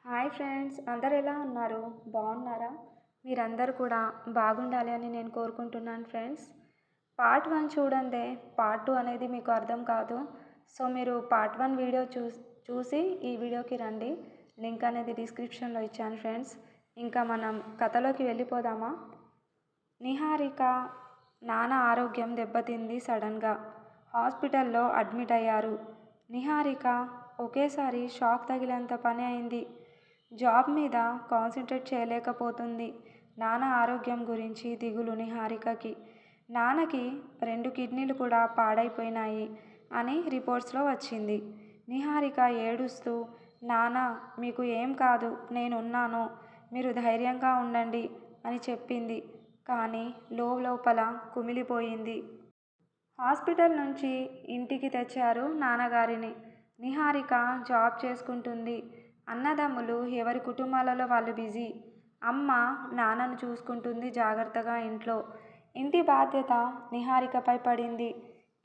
Hi friends, అందరు ఎలా ఉన్నారు? బాగున్నారా? మీరందరూ కూడా బాగుండాలి అని నేను కోరుకుంటున్నాను ఫ్రెండ్స్. పార్ట్ 1 చూడందే పార్ట్ 2 అనేది మీకు అర్థం కాదు. సో మీరు పార్ట్ 1 వీడియో చూసి ఈ వీడియోకి రండి. లింక్ అనేది డిస్క్రిప్షన్లో ఇచ్చాను ఫ్రెండ్స్. ఇంకా మనం కథలోకి వెళ్ళిపోదామా? నిహారిక నాన్న ఆరోగ్యం దెబ్బతింది. సడన్గా హాస్పిటల్లో అడ్మిట్ అయ్యారు. నిహారిక ఒకేసారి షాక్ తగిలేంత పని అయింది. జాబ్ మీద కాన్సన్ట్రేట్ చేయలేకపోతుంది. నాన్న ఆరోగ్యం గురించి దిగులు నిహారికకి. నాన్నకి 2 కిడ్నీలు కూడా పాడైపోయినాయి అని రిపోర్ట్స్లో వచ్చింది. నిహారిక ఏడుస్తూ, నాన్న మీకు ఏం కాదు, నేనున్నాను, మీరు ధైర్యంగా ఉండండి అని చెప్పింది. కానీ లోపల కుమిలిపోయింది. హాస్పిటల్ నుంచి ఇంటికి తెచ్చారు నాన్నగారిని. నిహారిక జాబ్ చేసుకుంటుంది. అన్నదమ్ములు ఎవరి కుటుంబాలలో వాళ్ళు బిజీ. అమ్మ నాన్నను చూసుకుంటుంది జాగ్రత్తగా ఇంట్లో. ఇంటి బాధ్యత నిహారికపై పడింది.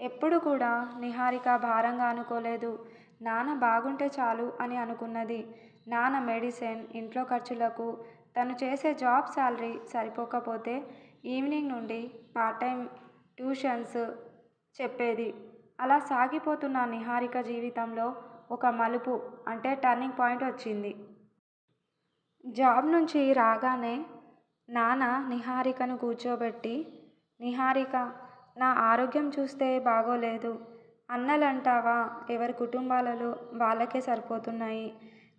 ఎప్పుడు కూడా నిహారిక భారంగా అనుకోలేదు. నాన్న బాగుంటే చాలు అని అనుకున్నది. నాన్న మెడిసిన్, ఇంట్లో ఖర్చులకు తను చేసే జాబ్ శాలరీ సరిపోకపోతే ఈవినింగ్ నుండి పార్ట్ టైం ట్యూషన్స్ చెప్పేది. అలా సాగిపోతున్న నిహారిక జీవితంలో ఒక మలుపు అంటే టర్నింగ్ పాయింట్ వచ్చింది. జాబ్ నుంచి రాగానే నాన్న నిహారికను కూర్చోబెట్టి, నిహారిక నా ఆరోగ్యం చూస్తే బాగోలేదు. అన్నలంటావా ఎవరి కుటుంబాలలో వాళ్ళకే సరిపోతున్నాయి.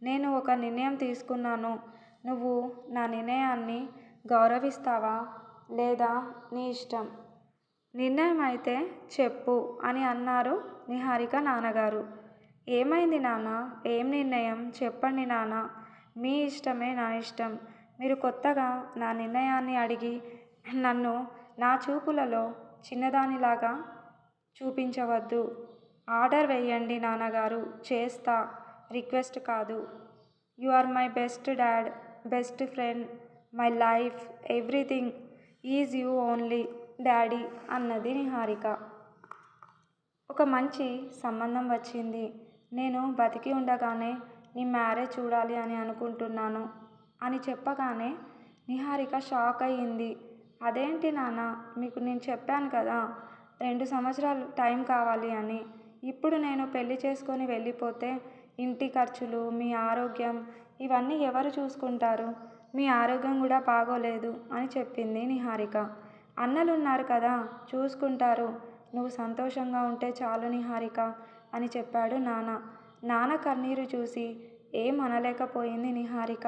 నేను ఒక నిర్ణయం తీసుకున్నాను. నువ్వు నా నిర్ణయాన్ని గౌరవిస్తావా లేదా నీ ఇష్టం. నిర్ణయం అయితే చెప్పు అని అన్నారు నిహారిక నాన్నగారు. ఏమైంది నాన్న? ఏం నిర్ణయం చెప్పండి నాన్న. మీ ఇష్టమే నా ఇష్టం. మీరు కొత్తగా నా నిర్ణయాన్ని అడిగి నన్ను నా చూపులలో చిన్నదానిలాగా చూపించవద్దు. ఆర్డర్ వేయండి నాన్నగారు, చేస్తా, రిక్వెస్ట్ కాదు. You are my best dad, best friend, my life, everything is you only daddy అన్నది నిహారిక. ఒక మంచి సంబంధం వచ్చింది. నేను బతికి ఉండగానే నీ మ్యారేజ్ చూడాలి అని అనుకుంటున్నాను అని చెప్పగానే నిహారిక షాక్ అయ్యింది. అదేంటి నాన్న, మీకు నేను చెప్పాను కదా 2 సంవత్సరాలు టైం కావాలి అని. ఇప్పుడు నేను పెళ్లి చేసుకొని వెళ్ళిపోతే ఇంటి ఖర్చులు, మీ ఆరోగ్యం ఇవన్నీ ఎవరు చూసుకుంటారు? మీ ఆరోగ్యం కూడా బాగోలేదు అని చెప్పింది నిహారిక. అన్నలున్నారు కదా, చూసుకుంటారు. నువ్వు సంతోషంగా ఉంటే చాలు నిహారిక అని చెప్పాడు నాన్న. నాన్న కన్నీరు చూసి ఏం అనలేకపోయింది నిహారిక.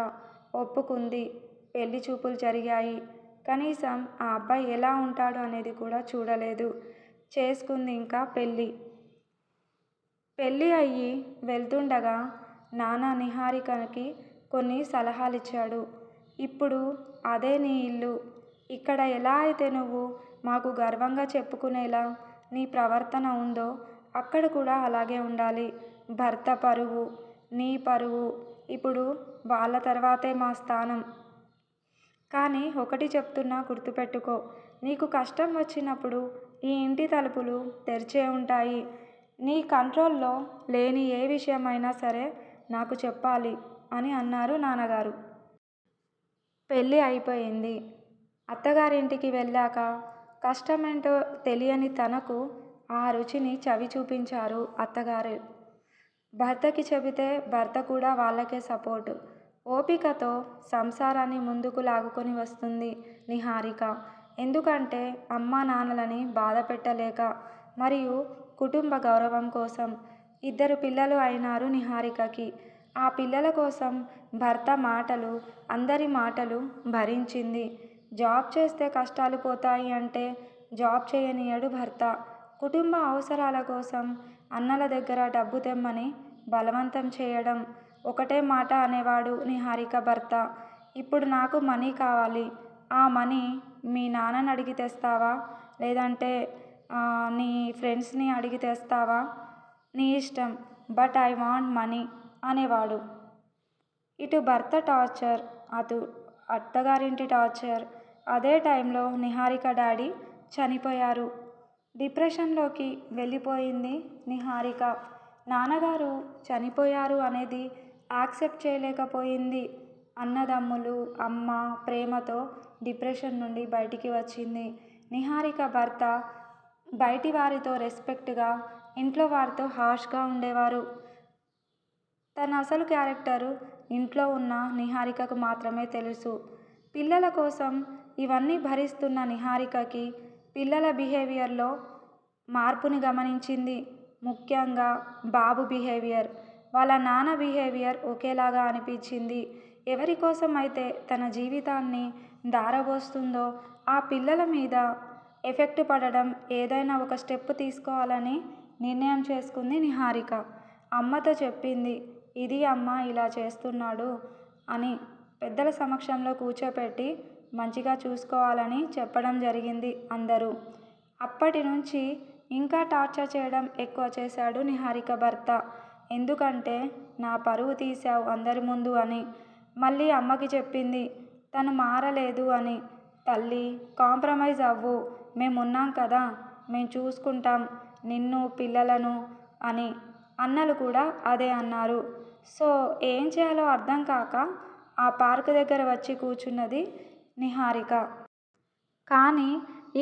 ఒప్పుకుంది. పెళ్లి చూపులు జరిగాయి. కనీసం ఆ అబ్బాయి ఎలా ఉంటాడు అనేది కూడా చూడలేదు. చేసుకుంది ఇంకా పెళ్ళి. పెళ్ళి అయ్యి వెళ్తుండగా నాన్న నిహారికకి కొన్ని సలహాలిచ్చాడు. ఇప్పుడు అదే నీ ఇల్లు. ఇక్కడ ఎలా అయితే నువ్వు మాకు గర్వంగా చెప్పుకునేలా నీ ప్రవర్తన ఉందో అక్కడ కూడా అలాగే ఉండాలి. భర్త పరువు, నీ పరువు ఇప్పుడు వాళ్ళ తర్వాతే మా స్థానం. కానీ ఒకటి చెప్తున్నా గుర్తుపెట్టుకో, నీకు కష్టం వచ్చినప్పుడు ఈ ఇంటి తలుపులు తెరిచే ఉంటాయి. నీ కంట్రోల్లో లేని ఏ విషయమైనా సరే నాకు చెప్పాలి అని అన్నారు నాన్నగారు. పెళ్ళి అయిపోయింది. అత్తగారింటికి వెళ్ళాక కష్టమేంటో తెలియని తనకు ఆ రుచిని చవి చూపించారు అత్తగారు. భర్తకి చెబితే భర్త కూడా వాళ్ళకే సపోర్టు. ఓపికతో సంసారాన్ని ముందుకు లాగుకొని వస్తుంది నిహారిక. ఎందుకంటే అమ్మా నాన్నలని బాధ పెట్టలేక, మరియు కుటుంబ గౌరవం కోసం. 2 పిల్లలు అయినారు నిహారికకి. ఆ పిల్లల కోసం భర్త మాటలు, అందరి మాటలు భరించింది. జాబ్ చేస్తే కష్టాలు పోతాయి అంటే జాబ్ చేయనీయడు భర్త. కుటుంబ అవసరాల కోసం అన్నల దగ్గర డబ్బు తెమ్మని బలవంతం చేయడం. ఒకటే మాట అనేవాడు నిహారిక భర్త. ఇప్పుడు నాకు మనీ కావాలి. ఆ మనీ మీ నాన్నని అడిగి తెస్తావా లేదంటే నీ ఫ్రెండ్స్ని అడిగి తెస్తావా, నీ ఇష్టం, బట్ ఐ వాంట్ మనీ అనేవాడు. ఇటు భర్త టార్చర్, అటు అత్తగారింటి టార్చర్. అదే టైంలో నిహారిక డాడీ చనిపోయారు. డిప్రెషన్లోకి వెళ్ళిపోయింది నిహారిక. నాన్నగారు చనిపోయారు అనేది యాక్సెప్ట్ చేయలేకపోయింది. అన్నదమ్ములు, అమ్మ ప్రేమతో డిప్రెషన్ నుండి బయటికి వచ్చింది. నిహారిక భర్త బయటి వారితో రెస్పెక్ట్గా, ఇంట్లో వారితో హార్ష్గా ఉండేవారు. తన అసలు క్యారెక్టరు ఇంట్లో ఉన్న నిహారికకు మాత్రమే తెలుసు. పిల్లల కోసం ఇవన్నీ భరిస్తున్న నిహారికకి పిల్లల బిహేవియర్లో మార్పుని గమనించింది. ముఖ్యంగా బాబు బిహేవియర్, వాళ్ళ నాన్న బిహేవియర్ ఒకేలాగా అనిపించింది. ఎవరి కోసం అయితే తన జీవితాన్ని ధారపోస్తుందో ఆ పిల్లల మీద ఎఫెక్ట్ పడడం, ఏదైనా ఒక స్టెప్ తీసుకోవాలని నిర్ణయం చేసుకుంది నిహారిక. అమ్మతో చెప్పింది, ఇది అమ్మ ఇలా చేస్తున్నాడు అని పెద్దల సమక్షంలో కూర్చోపెట్టి మంచిగా చూసుకోవాలని చెప్పడం జరిగింది అందరూ. అప్పటి నుంచి ఇంకా టార్చర్ చేయడం ఎక్కువ చేశాడు నిహారిక భర్త. ఎందుకంటే నా పరువు తీశావు అందరి ముందు అని. మళ్ళీ అమ్మకి చెప్పింది తను మారలేదు అని. తల్లి, కాంప్రమైజ్ అవ్వు, మేమున్నాం కదా, మేం చూసుకుంటాం నిన్ను పిల్లలను అని. అన్నలు కూడా అదే అన్నారు. సో ఏం చేయాలో అర్థం కాక ఆ పార్క్ దగ్గర వచ్చి కూర్చున్నది నిహారిక. కానీ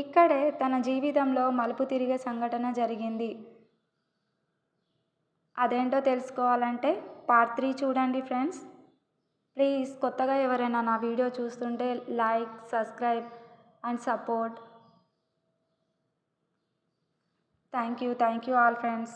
ఇక్కడే తన జీవితంలో మలుపు తిరిగే సంఘటన జరిగింది. అదేంటో తెలుసుకోవాలంటే పార్ట్ 3 చూడండి ఫ్రెండ్స్. ప్లీజ్ కొత్తగా ఎవరైనా నా వీడియో చూస్తుంటే like, subscribe and support. Thank you all friends.